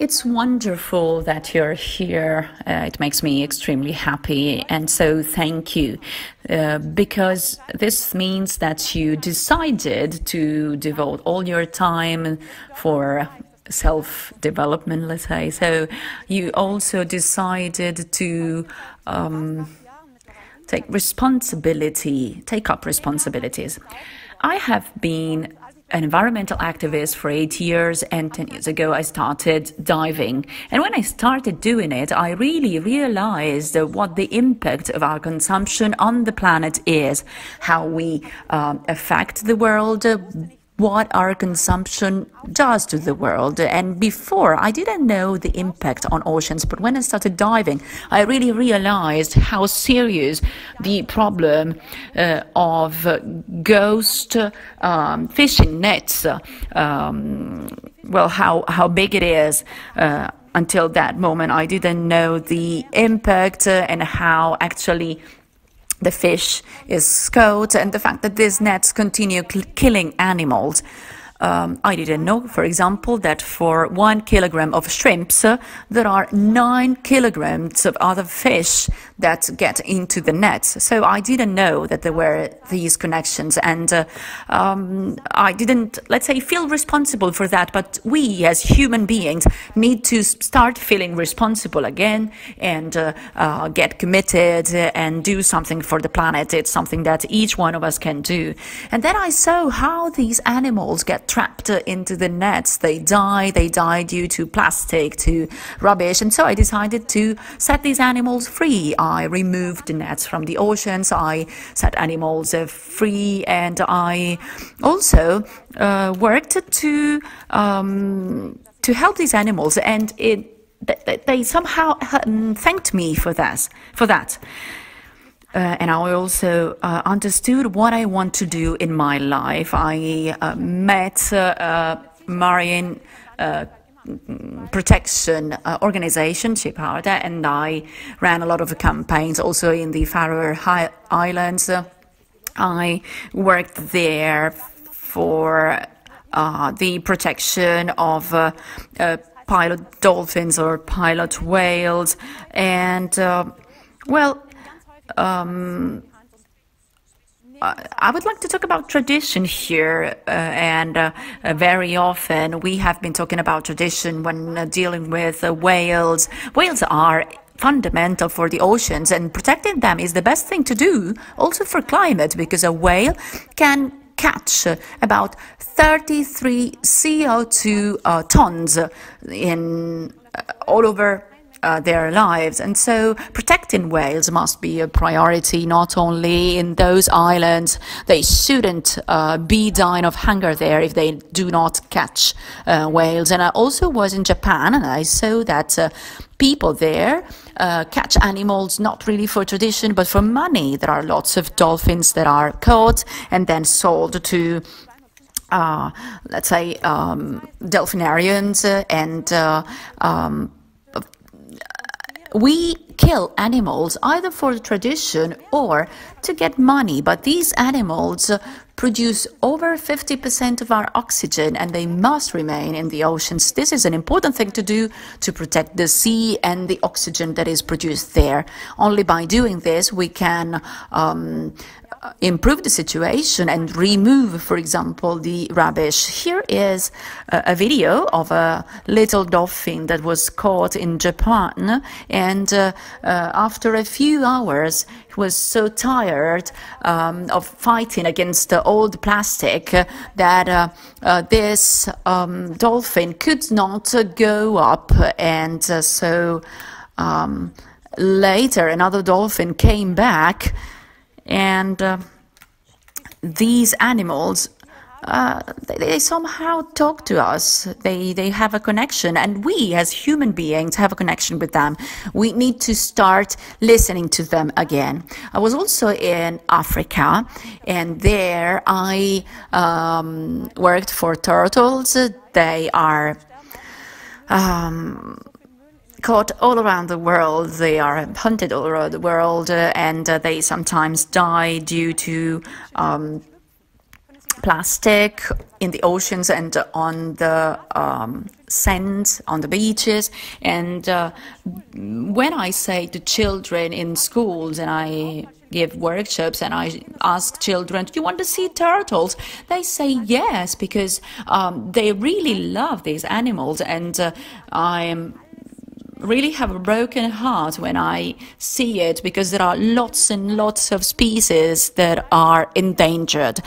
It's wonderful that you're here. It makes me extremely happy, and so thank you, because this means that you decided to devote all your time for self-development, let's say. So you also decided to take up responsibilities. I have been an environmental activist for 8 years, and 10 years ago I started diving. And when I started doing it, I really realized what the impact of our consumption on the planet is, how we affect the world, what our consumption does to the world. And before, I didn't know the impact on oceans, but when I started diving, I really realized how serious the problem of ghost fishing nets, well, how big it is. Until that moment, I didn't know the impact and how actually the fish is caught, and the fact that these nets continue killing animals. I didn't know, for example, that for 1 kilogram of shrimps, there are 9 kilograms of other fish that get into the nets. So I didn't know that there were these connections, and I didn't, let's say, feel responsible for that. But we, as human beings, need to start feeling responsible again and get committed and do something for the planet. It's something that each one of us can do. And then I saw how these animals get trapped into the nets. They die due to plastic, to rubbish. And so I decided to set these animals free. I removed the nets from the oceans. I set animals free, and I also worked to help these animals. And they somehow thanked me for that. And I also understood what I want to do in my life. I met marine protection organization, Shipharda, and I ran a lot of campaigns also in the Faroe Islands. I worked there for the protection of pilot dolphins or pilot whales, and well, I would like to talk about tradition here, and very often we have been talking about tradition when dealing with whales. Whales are fundamental for the oceans, and protecting them is the best thing to do, also for climate, because a whale can catch about 33 CO2 tons in all over their lives. And so protecting whales must be a priority, not only in those islands. They shouldn't be dying of hunger there if they do not catch whales. And I also was in Japan, and I saw that people there catch animals not really for tradition but for money. There are lots of dolphins that are caught and then sold to let's say delphinarians, and we kill animals either for tradition or to get money, but these animals produce over 50% of our oxygen, and they must remain in the oceans. This is an important thing to do to protect the sea and the oxygen that is produced there. Only by doing this we can improve the situation and remove, for example, the rubbish. Here is a video of a little dolphin that was caught in Japan, and after a few hours he was so tired of fighting against all the plastic that this dolphin could not go up, and so later another dolphin came back. And these animals, they somehow talk to us. They have a connection, and we as human beings have a connection with them. We need to start listening to them again. I was also in Africa, and there I worked for turtles. They are caught all around the world. They are hunted all around the world, and they sometimes die due to plastic in the oceans and on the sand on the beaches. And when I say to children in schools, and I give workshops and I ask children, do you want to see turtles? They say yes, because they really love these animals. And I'm really have a broken heart when I see it, because there are lots and lots of species that are endangered.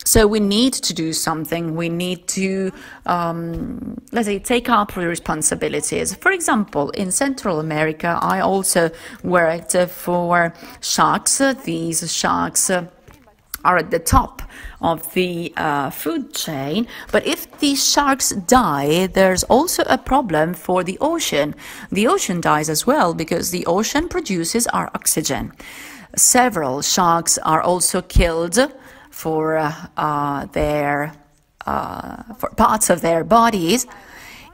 So we need to do something. We need to, let's say, take up responsibilities. For example, in Central America, I also worked for sharks. These sharks are at the top of the food chain. But if these sharks die, there's also a problem for the ocean. The ocean dies as well, because the ocean produces our oxygen. Several sharks are also killed for parts of their bodies.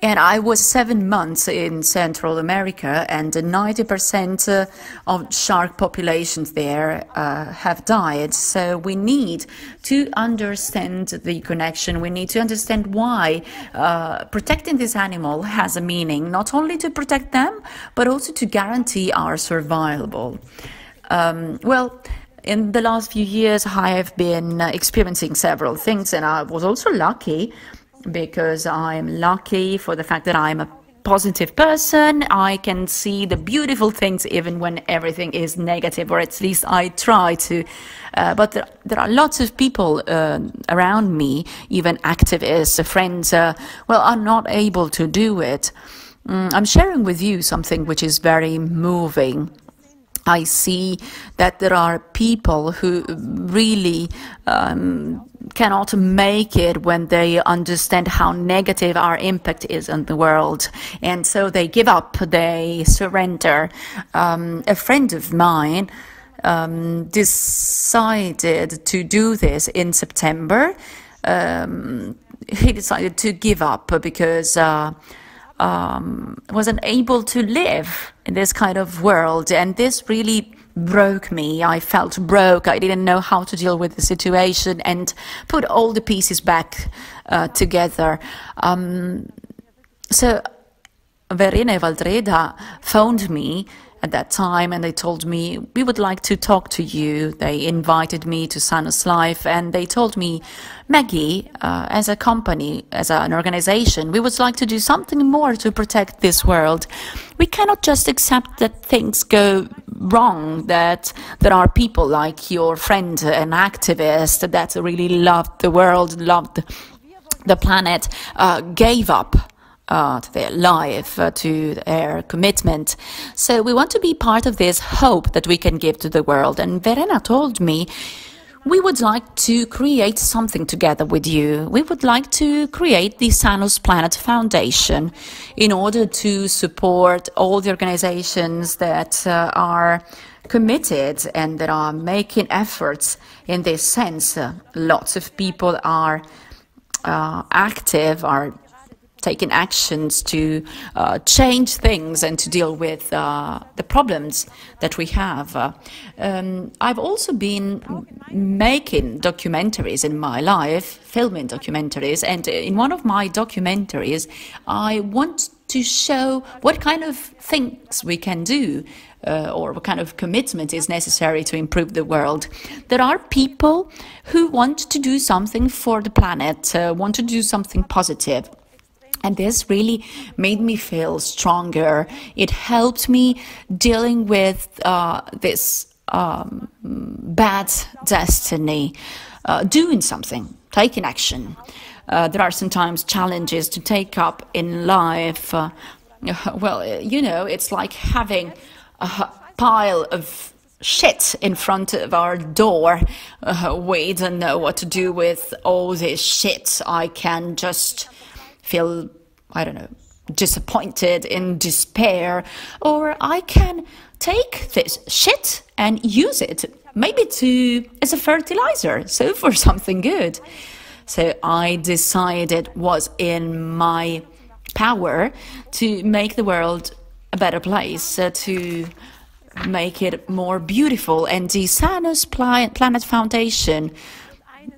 And I was 7 months in Central America, and 90% of shark populations there have died. So we need to understand the connection. We need to understand why protecting this animal has a meaning, not only to protect them, but also to guarantee our survival. Well, in the last few years, I have been experiencing several things, and I was also lucky, because I'm lucky for the fact that I'm a positive person. I can see the beautiful things even when everything is negative, or at least I try to. But there are lots of people around me, even activists, friends, well, are not able to do it. I'm sharing with you something which is very moving. I see that there are people who really cannot make it when they understand how negative our impact is on the world. And so they give up, they surrender. A friend of mine decided to do this in September. He decided to give up because wasn't able to live in this kind of world, and this really broke me. I felt broke. I didn't know how to deal with the situation and put all the pieces back together. So Verena and Valtreda phoned me at that time, and they told me, we would like to talk to you. They invited me to SANUSLIFE, and they told me, Maggie, as a company, as an organization, we would like to do something more to protect this world. We cannot just accept that things go wrong, that there are people like your friend, an activist that really loved the world, loved the planet, gave up to their life, to their commitment. So we want to be part of this hope that we can give to the world. And Verena told me, we would like to create something together with you. We would like to create the SANUSPLANET Foundation in order to support all the organizations that are committed and that are making efforts in this sense. Lots of people are active, are taking actions to change things and to deal with the problems that we have. I've also been making documentaries in my life, filming documentaries, and in one of my documentaries I want to show what kind of things we can do or what kind of commitment is necessary to improve the world. There are people who want to do something for the planet, want to do something positive. And this really made me feel stronger. It helped me dealing with this bad destiny, doing something, taking action. There are sometimes challenges to take up in life. Well, you know, it's like having a pile of shit in front of our door. We don't know what to do with all this shit. I can just feel, I don't know, disappointed, in despair, or I can take this shit and use it, maybe as a fertilizer, so for something good. So I decided it was in my power to make the world a better place, to make it more beautiful. And the SANUSPLANET Foundation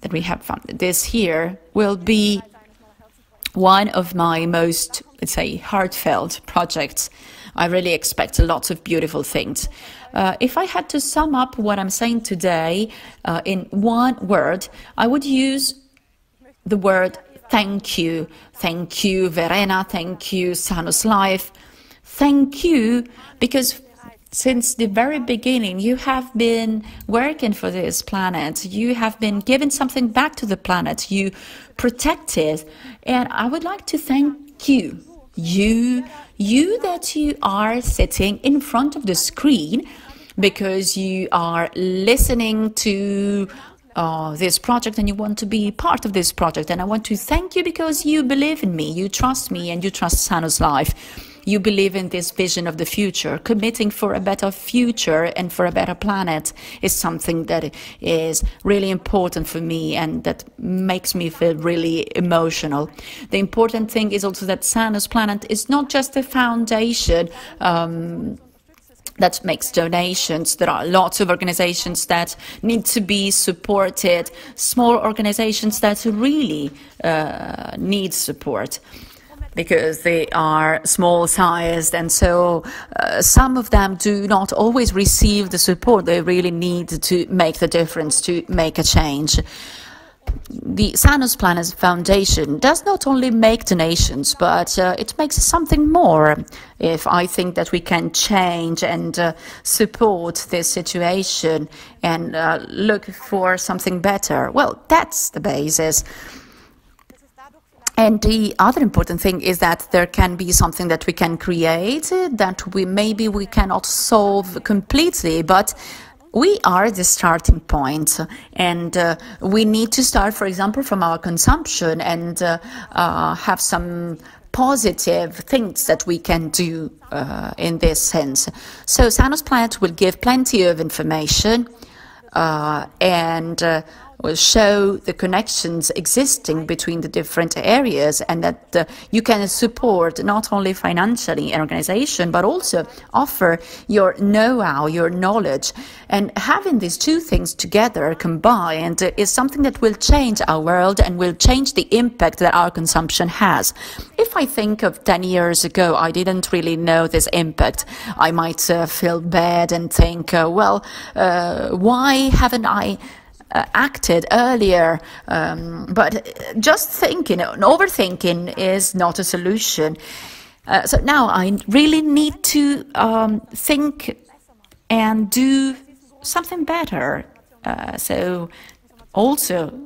that we have funded this year will be one of my most, let's say, heartfelt projects. I really expect lots of beautiful things. If I had to sum up what I'm saying today in one word, I would use the word thank you. Thank you, Verena. Thank you, SANUSLIFE. Thank you, because since the very beginning, you have been working for this planet. You have been giving something back to the planet. You protect it. And I would like to thank you. You that you are sitting in front of the screen because you are listening to this project and you want to be part of this project. And I want to thank you because you believe in me, you trust me, and you trust SANUSLIFE. You believe in this vision of the future. Committing for a better future and for a better planet is something that is really important for me and that makes me feel really emotional. The important thing is also that SANUSPLANET is not just a foundation that makes donations. There are lots of organizations that need to be supported, small organizations that really need support, because they are small-sized, and so some of them do not always receive the support they really need to make the difference, to make a change. The SANUSPLANET Foundation does not only make donations, but it makes something more. If I think that we can change and support this situation and look for something better, well, that's the basis. And the other important thing is that there can be something that we can create that maybe we cannot solve completely, but we are the starting point, and we need to start, for example, from our consumption and have some positive things that we can do in this sense. So SANUSPLANET will give plenty of information and will show the connections existing between the different areas, and that you can support not only financially an organization, but also offer your know-how, your knowledge. And having these two things together, combined, is something that will change our world and will change the impact that our consumption has. If I think of 10 years ago, I didn't really know this impact. I might feel bad and think, well, why haven't I acted earlier? But just thinking, overthinking is not a solution. So now I really need to think and do something better. So also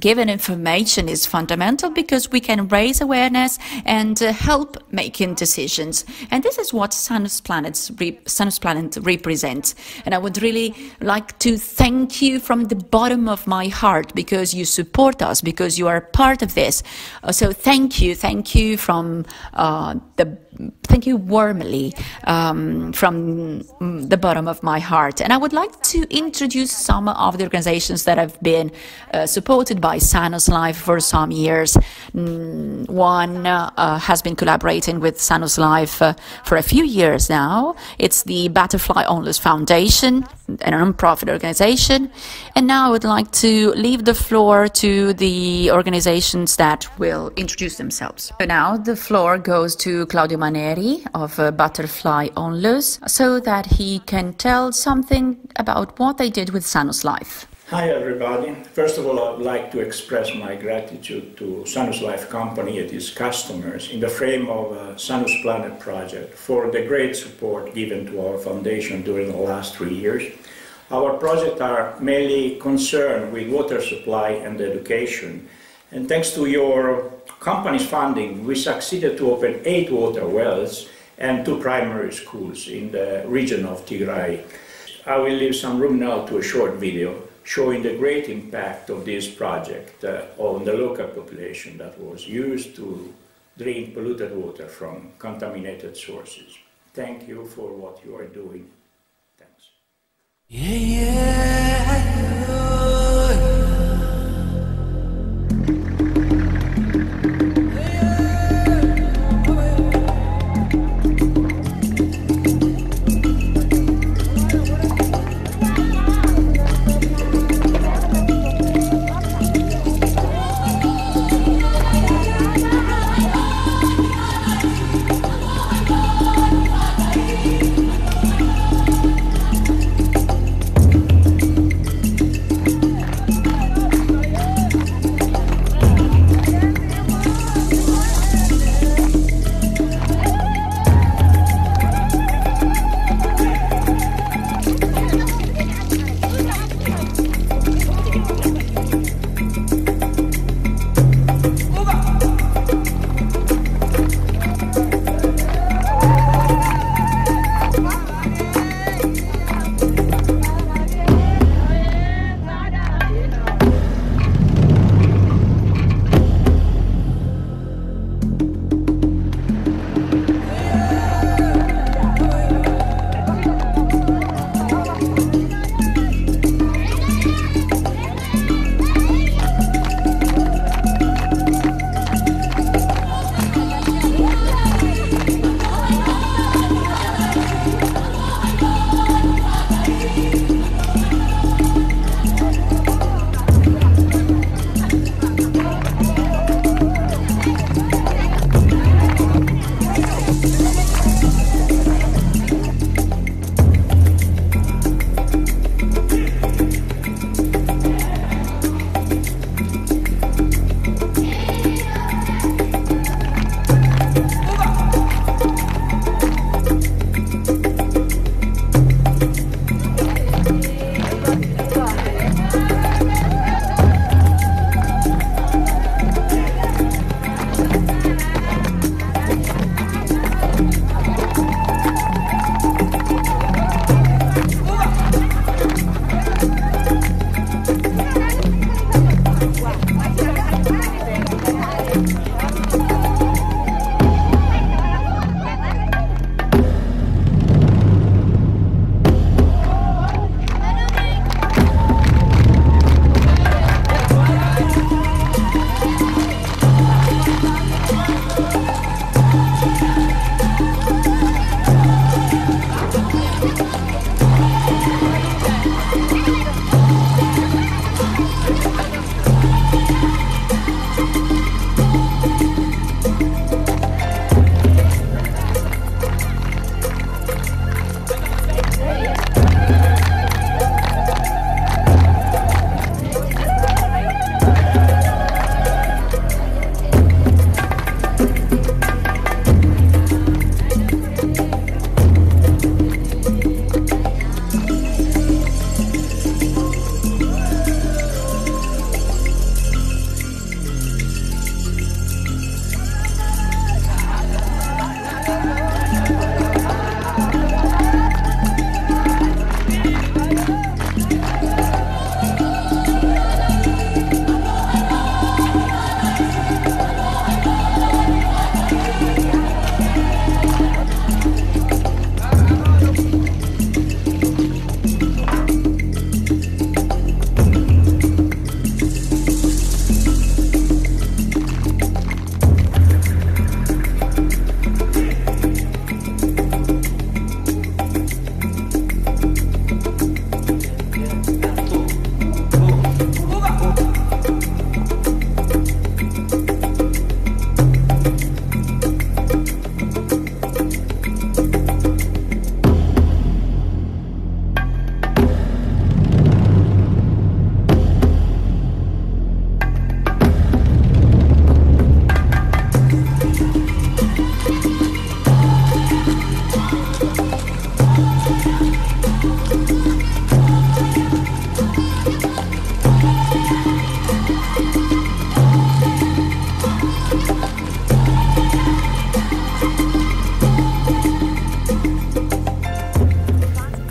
given information is fundamental, because we can raise awareness and help making decisions. And this is what SANUSPLANET represents. And I would really like to thank you from the bottom of my heart, because you support us, because you are part of this. So thank you from thank you warmly from the bottom of my heart. And I would like to introduce some of the organizations that have been supported by SANUSLIFE for some years. One has been collaborating with SANUSLIFE for a few years now. It's the Butterfly Onlus Foundation, a non-profit organization. And now I would like to leave the floor to the organizations that will introduce themselves. So now the floor goes to Claudio Maneri of Butterfly Onlus, so that he can tell something about what they did with SANUSLIFE. Hi everybody. First of all, I would like to express my gratitude to SANUSLIFE company and its customers in the frame of a SANUSPLANET project for the great support given to our foundation during the last 3 years. Our projects are mainly concerned with water supply and education, and thanks to your company's funding, we succeeded to open 8 water wells and 2 primary schools in the region of Tigray. I will leave some room now to a short video showing the great impact of this project on the local population that was used to drink polluted water from contaminated sources. Thank you for what you are doing. Thanks.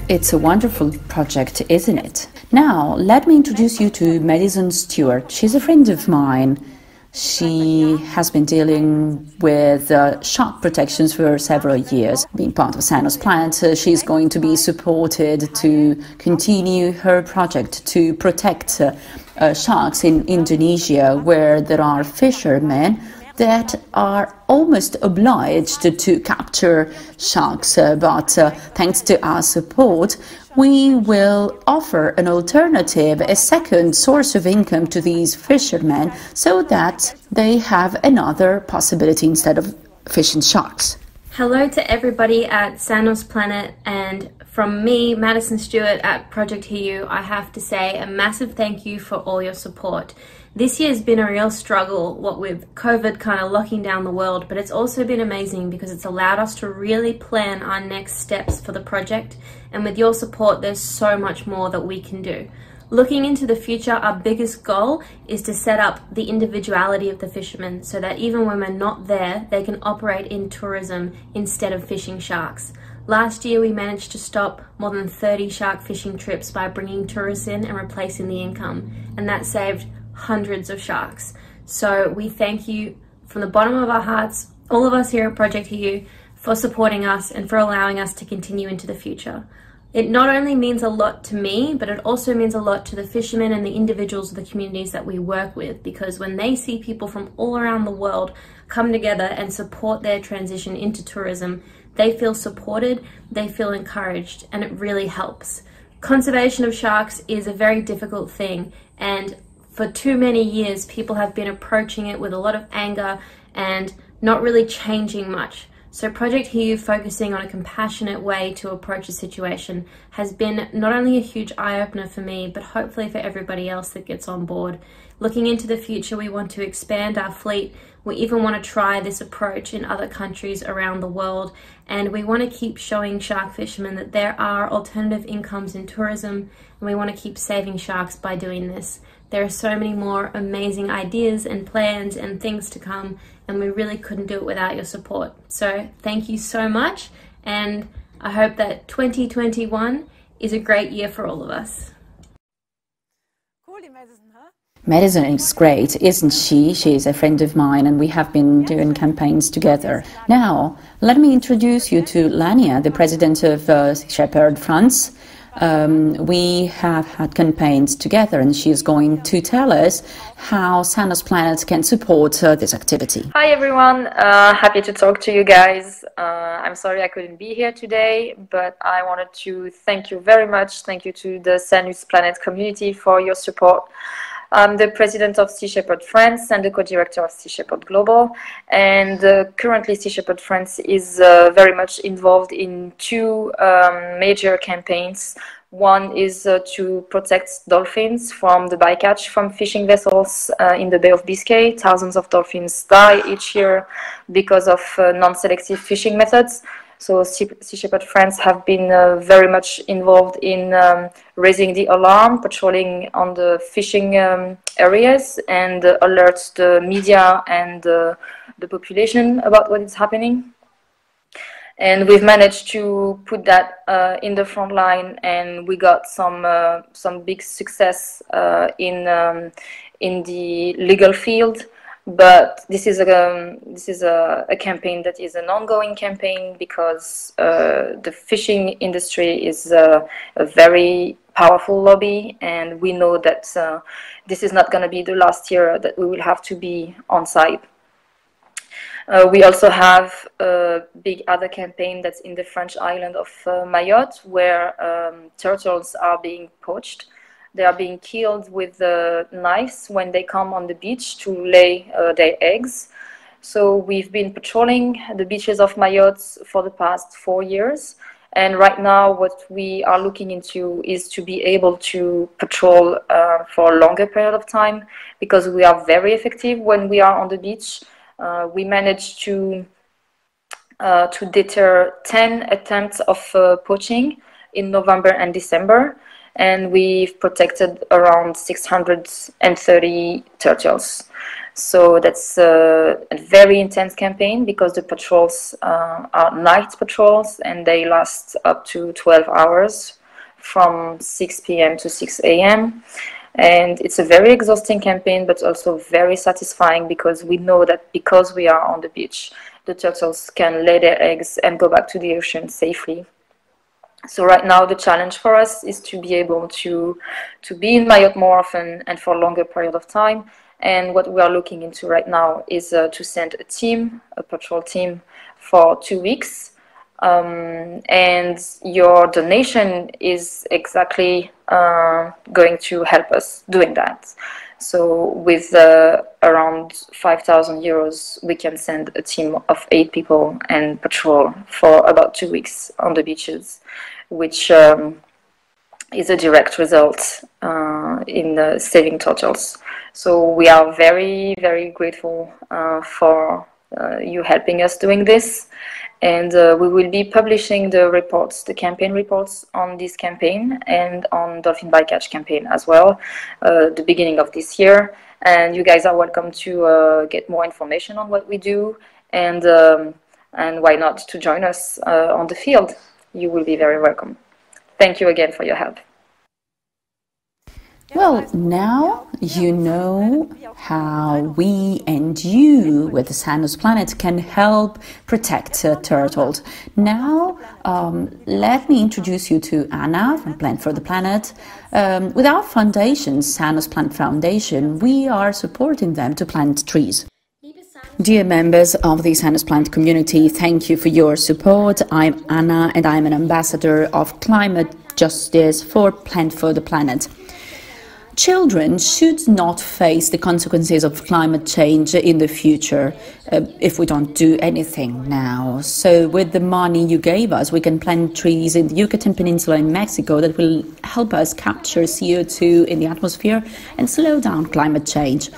It's a wonderful project, isn't it? Now, let me introduce you to Madison Stewart. She's a friend of mine. She has been dealing with shark protections for several years. Being part of SANUSPLANET, she's going to be supported to continue her project to protect sharks in Indonesia, where there are fishermen that are almost obliged to capture sharks, but thanks to our support, we will offer an alternative, a second source of income to these fishermen so that they have another possibility instead of fishing sharks. Hello to everybody at SANUSPLANET, and from me, Madison Stewart at Project Hear You, I have to say a massive thank you for all your support. This year's been a real struggle, what with COVID kind of locking down the world, but it's also been amazing because it's allowed us to really plan our next steps for the project, and with your support there's so much more that we can do. Looking into the future, our biggest goal is to set up the individuality of the fishermen so that even when we're not there, they can operate in tourism instead of fishing sharks. Last year we managed to stop more than 30 shark fishing trips by bringing tourists in and replacing the income, and that saved hundreds of sharks. So we thank you from the bottom of our hearts, all of us here at Project Hear You, for supporting us and for allowing us to continue into the future. It not only means a lot to me, but it also means a lot to the fishermen and the individuals of the communities that we work with, because when they see people from all around the world come together and support their transition into tourism, they feel supported, they feel encouraged, and it really helps. Conservation of sharks is a very difficult thing, and for too many years people have been approaching it with a lot of anger and not really changing much. So Project Hear You, focusing on a compassionate way to approach a situation, has been not only a huge eye-opener for me, but hopefully for everybody else that gets on board. Looking into the future, we want to expand our fleet. We even want to try this approach in other countries around the world, and we want to keep showing shark fishermen that there are alternative incomes in tourism, and we want to keep saving sharks by doing this. There are so many more amazing ideas and plans and things to come, and we really couldn't do it without your support. So thank you so much, and I hope that 2021 is a great year for all of us. Madison is great, isn't she? She's a friend of mine and we have been doing campaigns together. Now, let me introduce you to Lania, the president of Sea Shepherd France. We have had campaigns together and she is going to tell us how SANUSPLANET can support this activity. Hi everyone, happy to talk to you guys. I'm sorry I couldn't be here today, but I wanted to thank you very much. Thank you to the SANUSPLANET community for your support. I'm the president of Sea Shepherd France and the co-director of Sea Shepherd Global. And currently Sea Shepherd France is very much involved in two major campaigns. One is to protect dolphins from the bycatch from fishing vessels in the Bay of Biscay. Thousands of dolphins die each year because of non-selective fishing methods. So Sea Shepherd France have been very much involved in raising the alarm, patrolling on the fishing areas, and alert the media and the population about what is happening. And we've managed to put that in the front line, and we got some big success in the legal field. But this is a campaign that is an ongoing campaign because the fishing industry is a very powerful lobby, and we know that this is not going to be the last year that we will have to be on site. We also have a big other campaign that's in the French island of Mayotte, where turtles are being poached. They are being killed with knives when they come on the beach to lay their eggs. So we've been patrolling the beaches of Mayotte for the past 4 years. And right now what we are looking into is to be able to patrol for a longer period of time, because we are very effective when we are on the beach. We managed to deter 10 attempts of poaching in November and December. And we've protected around 630 turtles. So that's a very intense campaign because the patrols are night patrols and they last up to 12 hours from 6 p.m. to 6 a.m. And it's a very exhausting campaign, but also very satisfying because we know that because we are on the beach, the turtles can lay their eggs and go back to the ocean safely. So right now the challenge for us is to be able to be in Mayotte more often and for a longer period of time. And what we are looking into right now is to send a team, a patrol team, for 2 weeks. And your donation is exactly going to help us doing that. So with around 5,000 euros, we can send a team of 8 people and patrol for about 2 weeks on the beaches, which is a direct result in saving turtles. So we are very, very grateful for you helping us doing this. And we will be publishing the reports, the campaign reports on this campaign and on dolphin bycatch campaign as well, the beginning of this year. And you guys are welcome to get more information on what we do, and why not to join us on the field. You will be very welcome. Thank you again for your help. Well, now you know how we and you with the SANUSPLANET can help protect turtles. Now, let me introduce you to Anna from Plant for the Planet. With our foundation, SANUSPLANET Foundation, we are supporting them to plant trees. Dear members of the SANUSPLANET community, thank you for your support. I'm Anna and I'm an ambassador of climate justice for Plant for the Planet. Children should not face the consequences of climate change in the future if we don't do anything now. So with the money you gave us, we can plant trees in the Yucatan Peninsula in Mexico that will help us capture CO2 in the atmosphere and slow down climate change.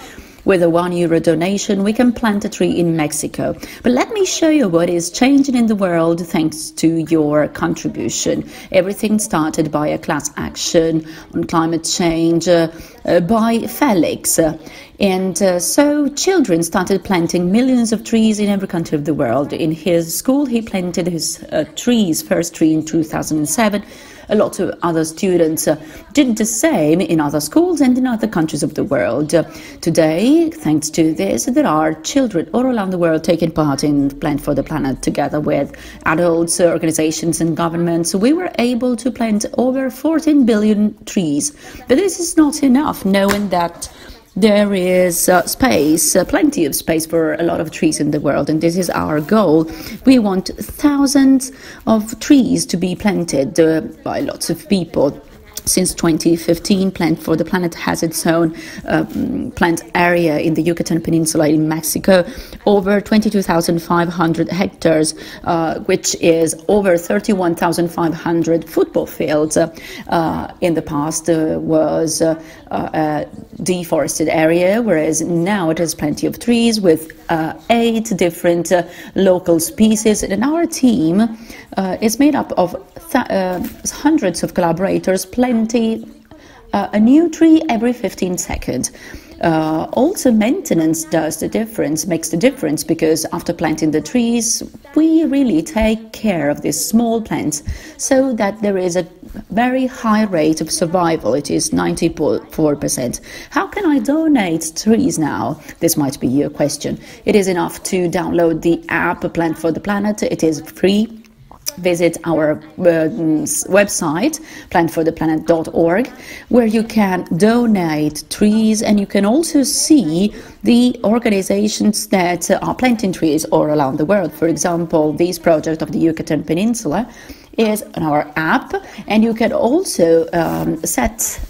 With a €1 donation, we can plant a tree in Mexico. But let me show you what is changing in the world thanks to your contribution. Everything started by a class action on climate change by Felix. And so children started planting millions of trees in every country of the world. In his school, he planted his first tree in 2007. a lot of other students did the same in other schools and in other countries of the world. Today, thanks to this, there are children all around the world taking part in Plant for the Planet together with adults, organizations and governments. We were able to plant over 14 billion trees. But this is not enough, knowing that there is space, plenty of space for a lot of trees in the world, and this is our goal. We want thousands of trees to be planted by lots of people. Since 2015, Plant for the Planet has its own plant area in the Yucatan Peninsula in Mexico, over 22,500 hectares, which is over 31,500 football fields. In the past was a deforested area, whereas now it has plenty of trees with 8 different local species. And our team is made up of hundreds of collaborators, a new tree every 15 seconds. Also, maintenance makes the difference, because after planting the trees, we really take care of these small plants so that there is a very high rate of survival. It is 94%. How can I donate trees now? This might be your question. It is enough to download the app Plant for the Planet. It is free. Visit our website, plantfortheplanet.org, where you can donate trees, and you can also see the organizations that are planting trees all around the world. For example, this project of the Yucatan Peninsula is on our app, and you can also set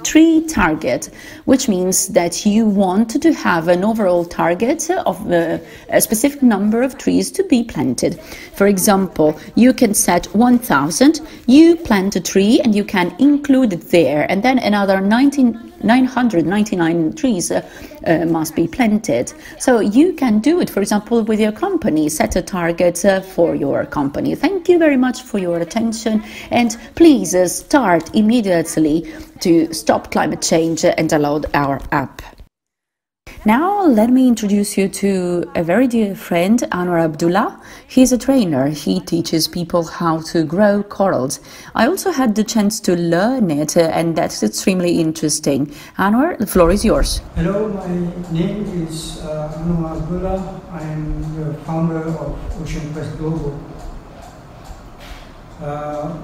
tree target, which means that you want to have an overall target of a specific number of trees to be planted. For example, you can set 1,000, you plant a tree and you can include it there, and then another 999 trees must be planted. So you can do it, for example, with your company, set a target for your company. Thank you very much for your attention, and please start immediately to stop climate change and download our app. Now let me introduce you to a very dear friend, Anwar Abdullah. He's a trainer. He teaches people how to grow corals. I also had the chance to learn it, and that's extremely interesting. Anwar, the floor is yours. Hello, my name is Anwar Abdullah. I am the founder of Ocean Quest Global.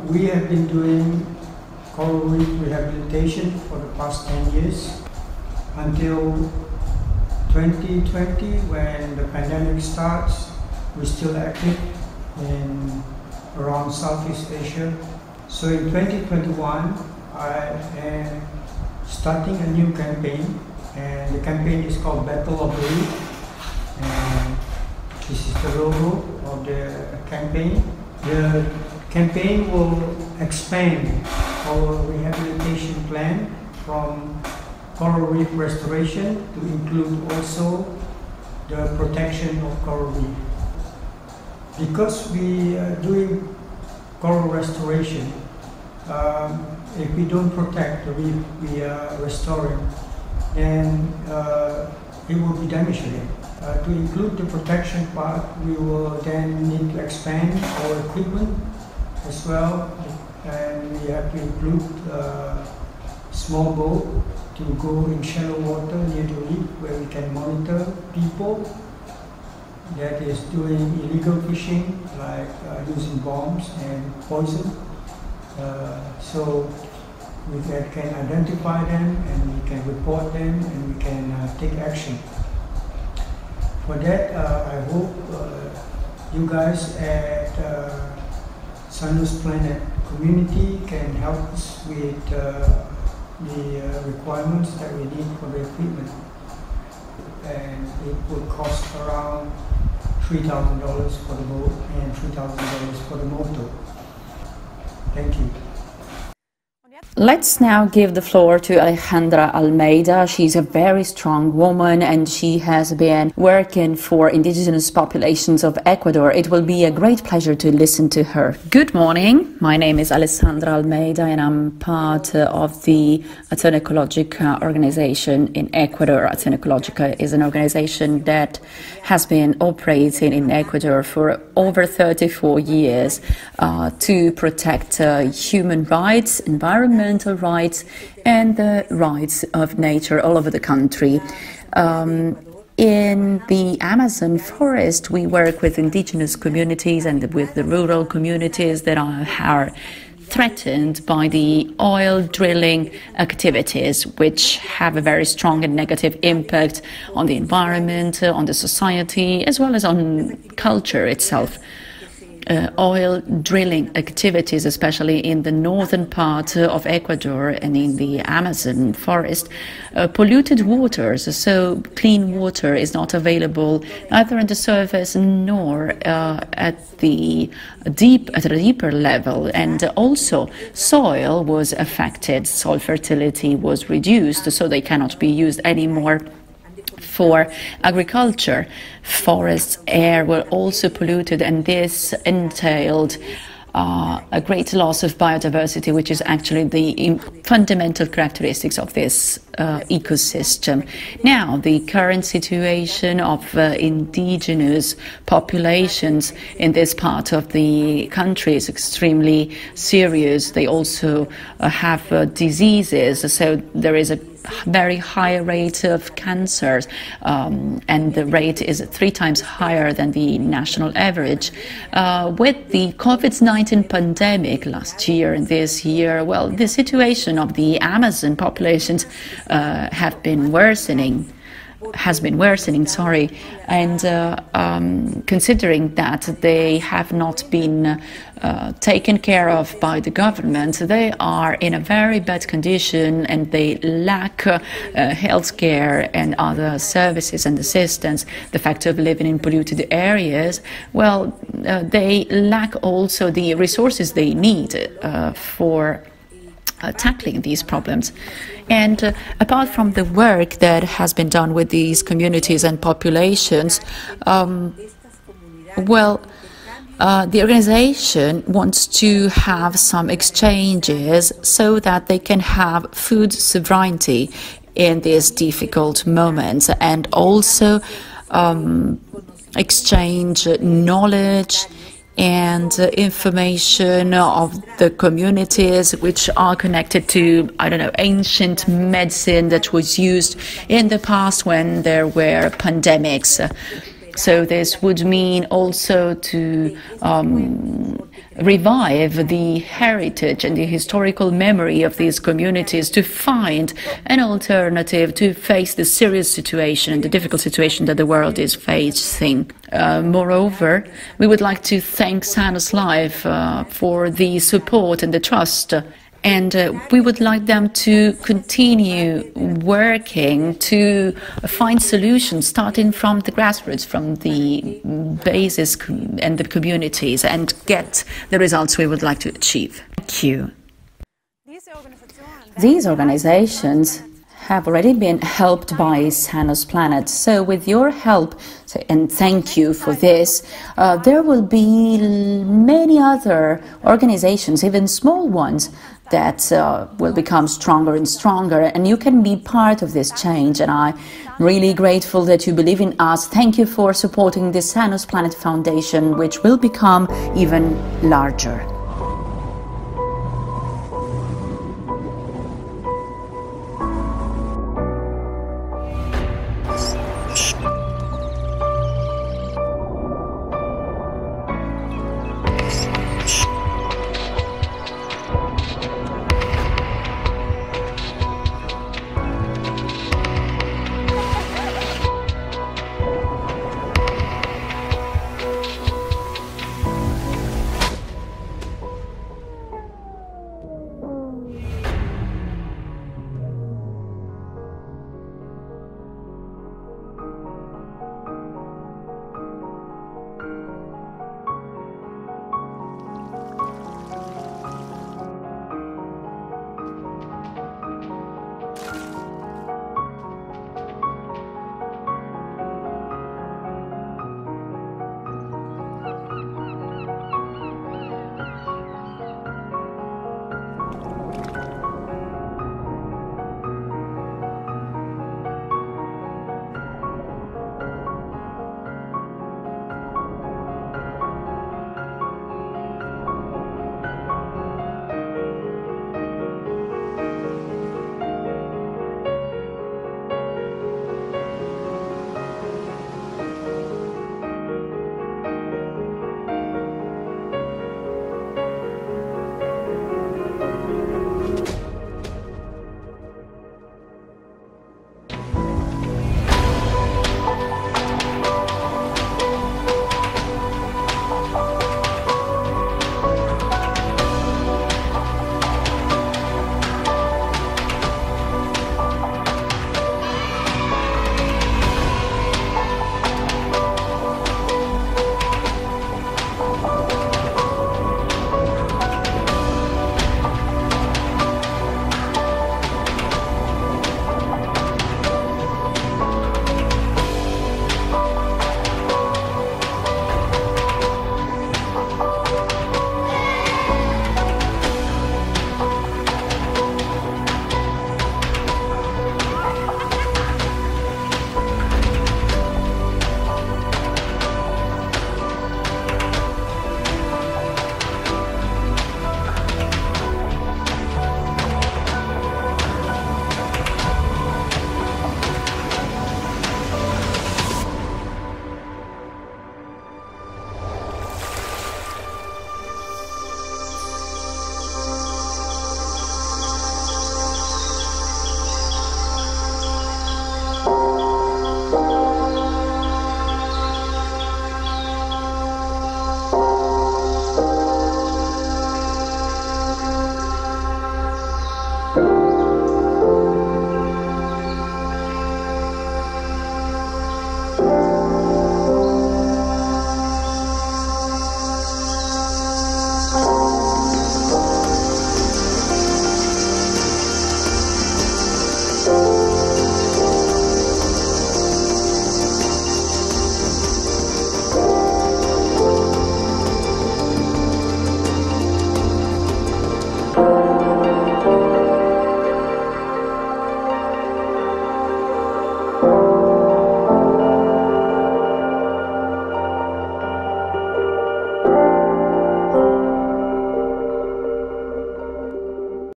We have been doing coral reef rehabilitation for the past 10 years until 2020, when the pandemic starts. We're still active in around Southeast Asia. So in 2021, I am starting a new campaign, and the campaign is called Battle of the Reef. And this is the logo of the campaign. The campaign will expand our rehabilitation plan from coral reef restoration to include also the protection of coral reef. Because we are doing coral restoration, if we don't protect the reef we are restoring, then it will be damaged again. To include the protection part, we will then need to expand our equipment as well, and we have to include small boat to go in shallow water near the reef, where we can monitor people that is doing illegal fishing, like using bombs and poison. So we can identify them, and we can report them, and we can take action. For that, I hope you guys at SANUSPLANET community can help us with the requirements that we need for the equipment, and it will cost around $3,000 for the boat and $3,000 for the motor. Thank you. Let's now give the floor to Alejandra Almeida. She's a very strong woman and she has been working for indigenous populations of Ecuador. It will be a great pleasure to listen to her. Good morning. My name is Alessandra Almeida and I'm part of the Acción Ecológica organization in Ecuador. Acción Ecológica is an organization that has been operating in Ecuador for over 34 years to protect human rights, environmental rights and the rights of nature all over the country. In the Amazon forest, we work with indigenous communities and with the rural communities that are threatened by the oil drilling activities, which have a very strong and negative impact on the environment, on the society, as well as on culture itself. Oil drilling activities, especially in the northern part of Ecuador and in the Amazon forest, polluted waters, so clean water is not available either on the surface nor at the deeper level, and also soil was affected, soil fertility was reduced, so they cannot be used anymore for agriculture. Forests, air were also polluted, and this entailed a great loss of biodiversity, which is actually the fundamental characteristics of this ecosystem. Now, the current situation of indigenous populations in this part of the country is extremely serious. They also have diseases, so there is a very high rate of cancers, and the rate is 3 times higher than the national average. With the COVID-19 pandemic last year and this year, well, the situation of the Amazon populations has been worsening, and considering that they have not been taken care of by the government, they are in a very bad condition and they lack health care and other services and assistance. The fact of living in polluted areas, well, they lack also the resources they need for tackling these problems. And apart from the work that has been done with these communities and populations, the organization wants to have some exchanges so that they can have food sovereignty in these difficult moments, and also exchange knowledge and information of the communities which are connected to, I don't know, ancient medicine that was used in the past when there were pandemics. So this would mean also to revive the heritage and the historical memory of these communities, to find an alternative to face the serious situation and the difficult situation that the world is facing. Moreover, we would like to thank SANUSLIFE for the support and the trust. And we would like them to continue working to find solutions, starting from the grassroots, from the basis and the communities, and get the results we would like to achieve. Thank you. These organizations have already been helped by SANUSPLANET. So with your help, and thank you for this, there will be many other organizations, even small ones, that will become stronger and stronger, and you can be part of this change. And I'm really grateful that you believe in us. Thank you for supporting the SANUSPLANET Foundation, which will become even larger.